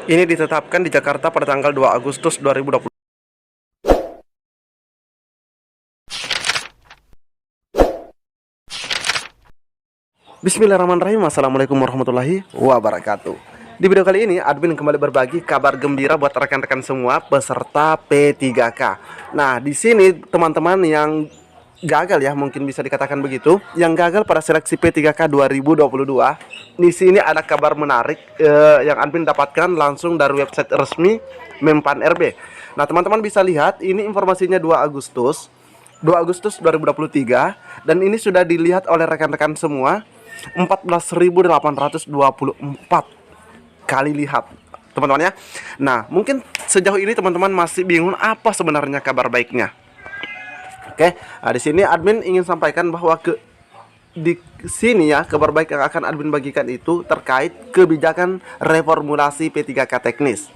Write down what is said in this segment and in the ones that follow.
Ini ditetapkan di Jakarta pada tanggal 2 Agustus 2020. Bismillahirrahmanirrahim. Assalamualaikum warahmatullahi wabarakatuh. Di video kali ini, admin kembali berbagi kabar gembira buat rekan-rekan semua peserta P3K. Nah, di sini teman-teman yang gagal ya, mungkin bisa dikatakan begitu, yang gagal pada seleksi P3K 2022. Di sini ada kabar menarik yang admin dapatkan langsung dari website resmi Mempan RB. Nah, teman-teman bisa lihat ini informasinya 2 Agustus 2023, dan ini sudah dilihat oleh rekan-rekan semua 14.824 kali lihat teman-teman ya. Nah, mungkin sejauh ini teman-teman masih bingung apa sebenarnya kabar baiknya. Oke, nah di sini admin ingin sampaikan bahwa di sini ya, kabar baik yang akan admin bagikan itu terkait kebijakan reformulasi P3K teknis.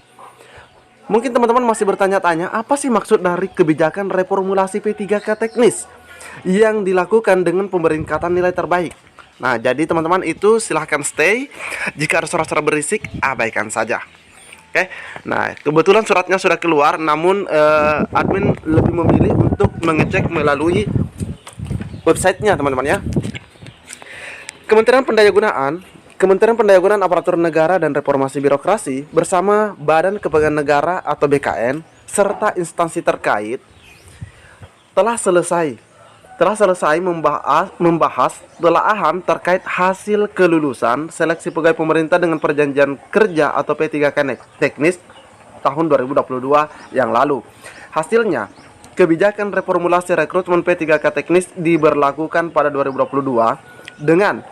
Mungkin teman-teman masih bertanya-tanya, apa sih maksud dari kebijakan reformulasi P3K teknis yang dilakukan dengan pemeringkatan nilai terbaik? Nah, jadi teman-teman itu silahkan stay. Jika ada suara-suara berisik, abaikan saja. Oke, nah kebetulan suratnya sudah keluar, namun admin lebih memilih untuk mengecek melalui websitenya teman-teman ya. Kementerian Pendayagunaan Aparatur Negara dan Reformasi Birokrasi bersama Badan Kepegawaian Negara atau BKN serta instansi terkait telah selesai membahas telaahan terkait hasil kelulusan seleksi pegawai pemerintah dengan perjanjian kerja atau P3K teknis tahun 2022 yang lalu. Hasilnya, kebijakan reformulasi rekrutmen P3K teknis diberlakukan pada 2022 dengan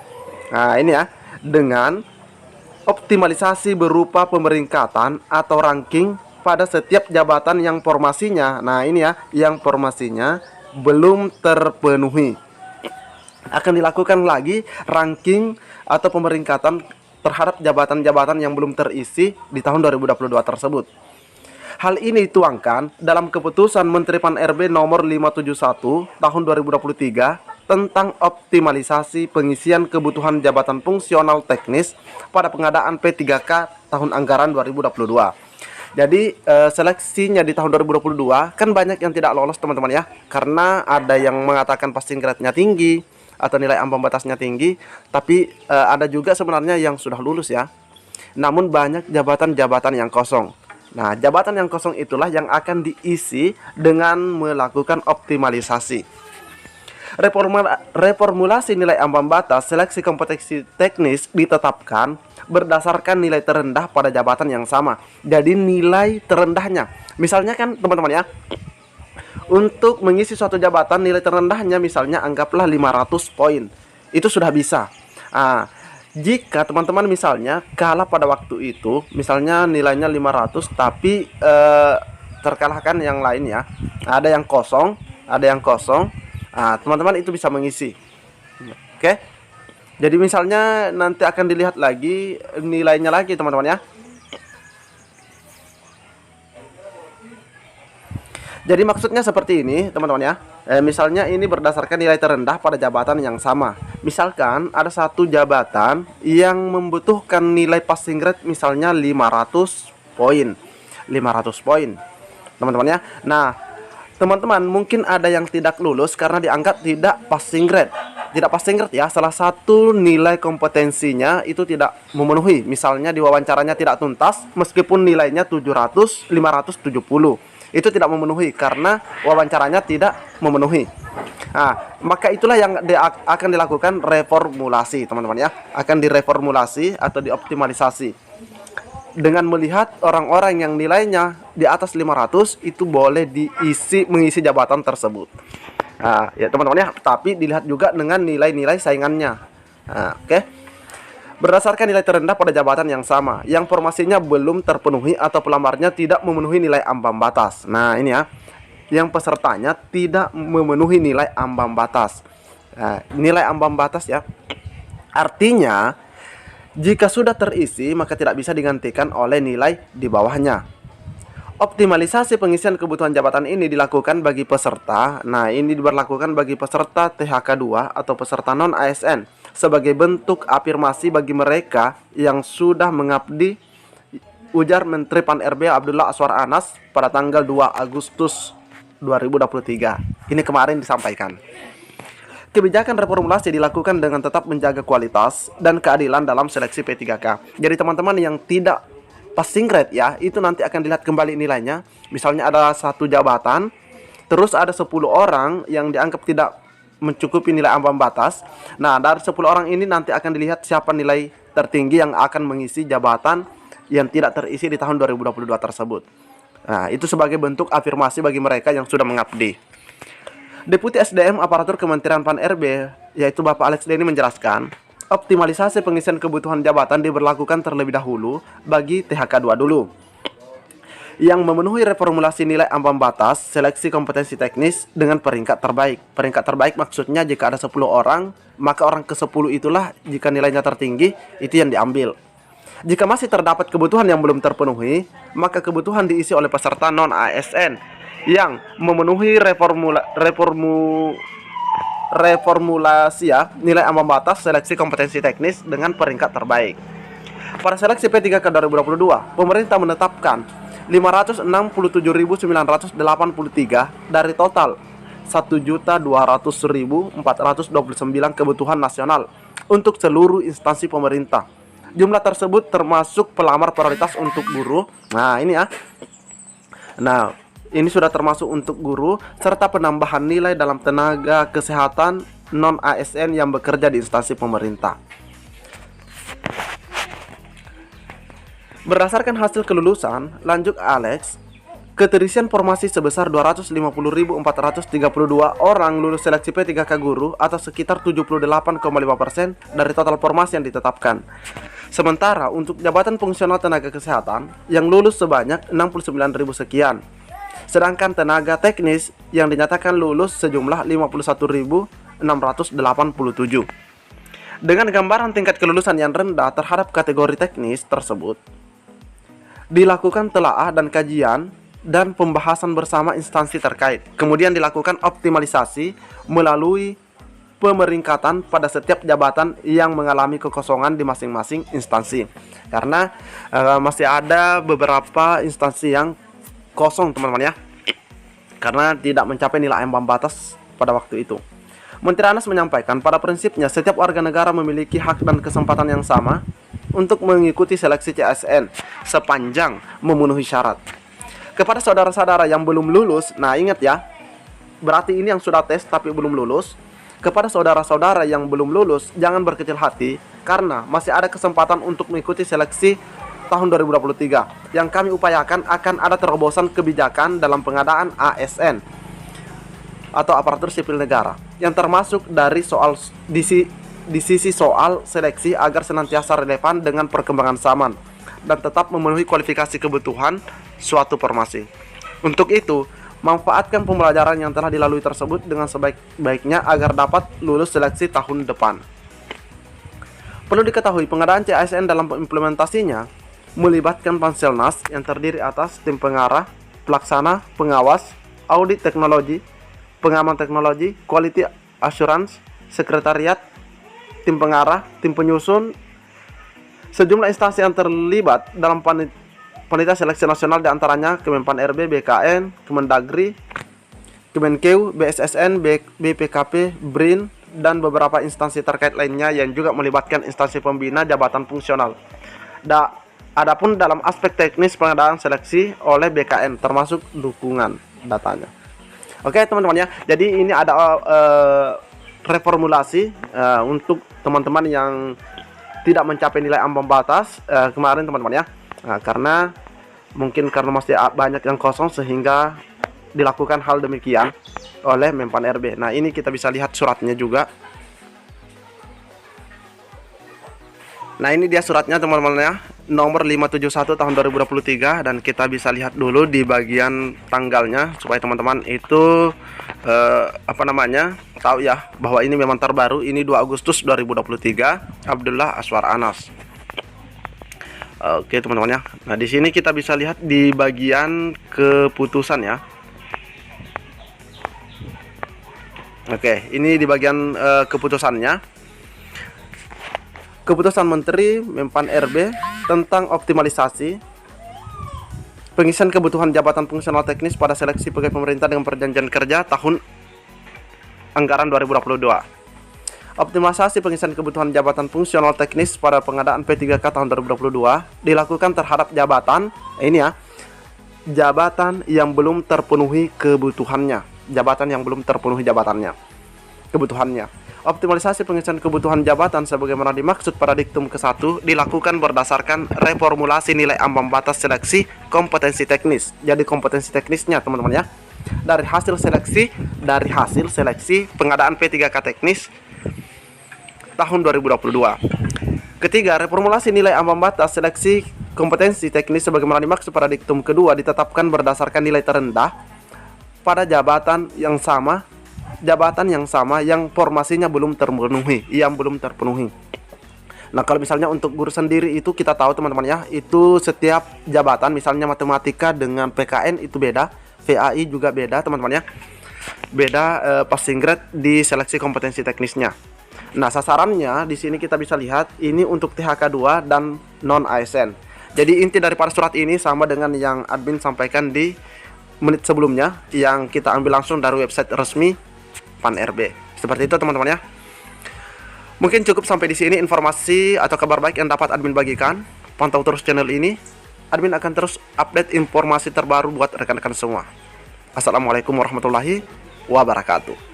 optimalisasi berupa pemeringkatan atau ranking pada setiap jabatan yang formasinya belum terpenuhi. Akan dilakukan lagi ranking atau pemeringkatan terhadap jabatan-jabatan yang belum terisi di tahun 2022 tersebut. Hal ini dituangkan dalam keputusan Menteri Pan RB nomor 571 tahun 2023 tentang optimalisasi pengisian kebutuhan jabatan fungsional teknis pada pengadaan P3K tahun anggaran 2022. Jadi seleksinya di tahun 2022 kan banyak yang tidak lolos teman-teman ya, karena ada yang mengatakan passing grade-nya tinggi atau nilai ambang batasnya tinggi, tapi ada juga sebenarnya yang sudah lulus ya. Namun banyak jabatan-jabatan yang kosong. Nah, jabatan yang kosong itulah yang akan diisi dengan melakukan optimalisasi. Reformulasi nilai ambang batas seleksi kompetensi teknis ditetapkan berdasarkan nilai terendah pada jabatan yang sama. Jadi nilai terendahnya, misalnya kan teman-teman ya, untuk mengisi suatu jabatan nilai terendahnya misalnya anggaplah 500 poin. Itu sudah bisa. Nah, jika teman-teman misalnya kalah pada waktu itu, misalnya nilainya 500 tapi terkalahkan yang lain ya, ada yang kosong. Nah, teman-teman itu bisa mengisi. Oke. Jadi misalnya nanti akan dilihat lagi nilainya lagi teman-teman ya. Jadi maksudnya seperti ini teman-teman ya. Misalnya ini berdasarkan nilai terendah pada jabatan yang sama. Misalkan ada satu jabatan yang membutuhkan nilai passing grade misalnya 500 poin. Teman-teman ya. Nah, teman-teman mungkin ada yang tidak lulus karena dianggap tidak passing grade ya. Salah satu nilai kompetensinya itu tidak memenuhi. Misalnya di wawancaranya tidak tuntas meskipun nilainya 570. Itu tidak memenuhi karena wawancaranya tidak memenuhi. Nah, maka itulah yang akan dilakukan reformulasi teman-teman ya. Akan direformulasi atau dioptimalisasi dengan melihat orang-orang yang nilainya di atas 500 itu boleh mengisi jabatan tersebut. Nah, ya teman-teman ya, tapi dilihat juga dengan nilai-nilai saingannya. Nah, oke. Berdasarkan nilai terendah pada jabatan yang sama, yang formasinya belum terpenuhi atau pelamarnya tidak memenuhi nilai ambang batas. Nah, ini ya, yang pesertanya tidak memenuhi nilai ambang batas. Nah, nilai ambang batas ya, artinya jika sudah terisi maka tidak bisa digantikan oleh nilai di bawahnya. Optimalisasi pengisian kebutuhan jabatan ini dilakukan bagi peserta. Nah, ini diberlakukan bagi peserta THK2 atau peserta non-ASN sebagai bentuk afirmasi bagi mereka yang sudah mengabdi ujar Menteri Pan-RB Abdullah Azwar Anas pada tanggal 2 Agustus 2023. Ini kemarin disampaikan. Kebijakan reformulasi dilakukan dengan tetap menjaga kualitas dan keadilan dalam seleksi P3K. Jadi teman-teman yang tidak passing grade ya, itu nanti akan dilihat kembali nilainya. Misalnya ada satu jabatan, terus ada 10 orang yang dianggap tidak mencukupi nilai ambang batas. Nah, dari 10 orang ini nanti akan dilihat siapa nilai tertinggi yang akan mengisi jabatan yang tidak terisi di tahun 2022 tersebut. Nah, itu sebagai bentuk afirmasi bagi mereka yang sudah mengabdi. Deputi SDM Aparatur Kementerian Pan-RB, yaitu Bapak Alex Denny menjelaskan, optimalisasi pengisian kebutuhan jabatan diberlakukan terlebih dahulu bagi THK 2 dulu, yang memenuhi reformulasi nilai ambang batas seleksi kompetensi teknis dengan peringkat terbaik. Peringkat terbaik maksudnya jika ada 10 orang, maka orang ke-10 itulah jika nilainya tertinggi, itu yang diambil. Jika masih terdapat kebutuhan yang belum terpenuhi, maka kebutuhan diisi oleh peserta non-ASN yang memenuhi reformulasi ya, nilai ambang batas seleksi kompetensi teknis dengan peringkat terbaik. Pada seleksi P3K 2022, pemerintah menetapkan 567.983 dari total 1.200.429 kebutuhan nasional untuk seluruh instansi pemerintah. Jumlah tersebut termasuk pelamar prioritas untuk guru. Nah, ini ya. Nah, ini sudah termasuk untuk guru serta penambahan nilai dalam tenaga kesehatan non-ASN yang bekerja di instansi pemerintah. Berdasarkan hasil kelulusan, lanjut Alex, keterisian formasi sebesar 250.432 orang lulus seleksi P3K guru atau sekitar 78,5% dari total formasi yang ditetapkan. Sementara untuk jabatan fungsional tenaga kesehatan yang lulus sebanyak 69.000 sekian. Sedangkan tenaga teknis yang dinyatakan lulus sejumlah 51.687. Dengan gambaran tingkat kelulusan yang rendah terhadap kategori teknis tersebut, dilakukan telaah dan kajian dan pembahasan bersama instansi terkait. Kemudian dilakukan optimalisasi melalui pemeringkatan pada setiap jabatan yang mengalami kekosongan di masing-masing instansi. Karena masih ada beberapa instansi yang kosong teman-teman ya, karena tidak mencapai nilai ambang batas pada waktu itu. Menteri Anas menyampaikan pada prinsipnya setiap warga negara memiliki hak dan kesempatan yang sama untuk mengikuti seleksi CSN sepanjang memenuhi syarat. Kepada saudara-saudara yang belum lulus, nah ingat ya, berarti ini yang sudah tes tapi belum lulus. Kepada saudara-saudara yang belum lulus, jangan berkecil hati karena masih ada kesempatan untuk mengikuti seleksi tahun 2023. Yang kami upayakan akan ada terobosan kebijakan dalam pengadaan ASN atau aparatur sipil negara yang termasuk dari soal di sisi soal seleksi agar senantiasa relevan dengan perkembangan zaman dan tetap memenuhi kualifikasi kebutuhan suatu formasi. Untuk itu, manfaatkan pembelajaran yang telah dilalui tersebut dengan sebaik-baiknya agar dapat lulus seleksi tahun depan. Perlu diketahui pengadaan CASN dalam implementasinya melibatkan Panselnas yang terdiri atas tim pengarah, pelaksana, pengawas, audit teknologi, pengaman teknologi, quality assurance, sekretariat, tim pengarah, tim penyusun, sejumlah instansi yang terlibat dalam panitia seleksi nasional diantaranya Kemenpan RB, BKN, Kemendagri, Kemenkeu, BSSN, BPKP, BRIN, dan beberapa instansi terkait lainnya yang juga melibatkan instansi pembina jabatan fungsional. Adapun dalam aspek teknis pengadaan seleksi oleh BKN termasuk dukungan datanya. Oke teman-teman ya, jadi ini ada reformulasi untuk teman-teman yang tidak mencapai nilai ambang batas kemarin teman-teman ya. Nah, karena masih banyak yang kosong sehingga dilakukan hal demikian oleh Menpan RB. Nah, ini kita bisa lihat suratnya juga. Nah, ini dia suratnya teman-teman ya, nomor 571 tahun 2023, dan kita bisa lihat dulu di bagian tanggalnya supaya teman-teman itu tahu ya bahwa ini memang terbaru. Ini 2 Agustus 2023, Abdullah Azwar Anas. Oke teman-teman ya. Nah, di sini kita bisa lihat di bagian keputusan ya. Oke, ini di bagian keputusannya. Keputusan Menteri Menpan RB tentang optimalisasi Pengisian kebutuhan jabatan fungsional teknis pada seleksi pegawai pemerintah dengan perjanjian kerja tahun anggaran 2022. Optimalisasi pengisian kebutuhan jabatan fungsional teknis pada pengadaan P3K tahun 2022 dilakukan terhadap jabatan jabatan yang belum terpenuhi kebutuhannya. Kebutuhannya. Optimalisasi pengisian kebutuhan jabatan sebagaimana dimaksud pada diktum ke-1 dilakukan berdasarkan reformulasi nilai ambang batas seleksi kompetensi teknis. Jadi kompetensi teknisnya teman-teman ya, dari hasil seleksi pengadaan P3K teknis tahun 2022. Ketiga, reformulasi nilai ambang batas seleksi kompetensi teknis sebagaimana dimaksud pada diktum kedua ditetapkan berdasarkan nilai terendah pada jabatan yang sama yang formasinya belum terpenuhi. Nah, kalau misalnya untuk guru sendiri itu kita tahu teman-teman ya, itu setiap jabatan misalnya matematika dengan PKN itu beda, VAI juga beda teman-teman ya. Beda passing grade di seleksi kompetensi teknisnya. Nah, sasarannya di sini kita bisa lihat ini untuk THK2 dan non ASN. Jadi inti daripada surat ini sama dengan yang admin sampaikan di menit sebelumnya yang kita ambil langsung dari website resmi PAN RB. Seperti itu teman-teman ya. Mungkin cukup sampai di sini informasi atau kabar baik yang dapat admin bagikan. Pantau terus channel ini. Admin akan terus update informasi terbaru buat rekan-rekan semua. Assalamualaikum warahmatullahi wabarakatuh.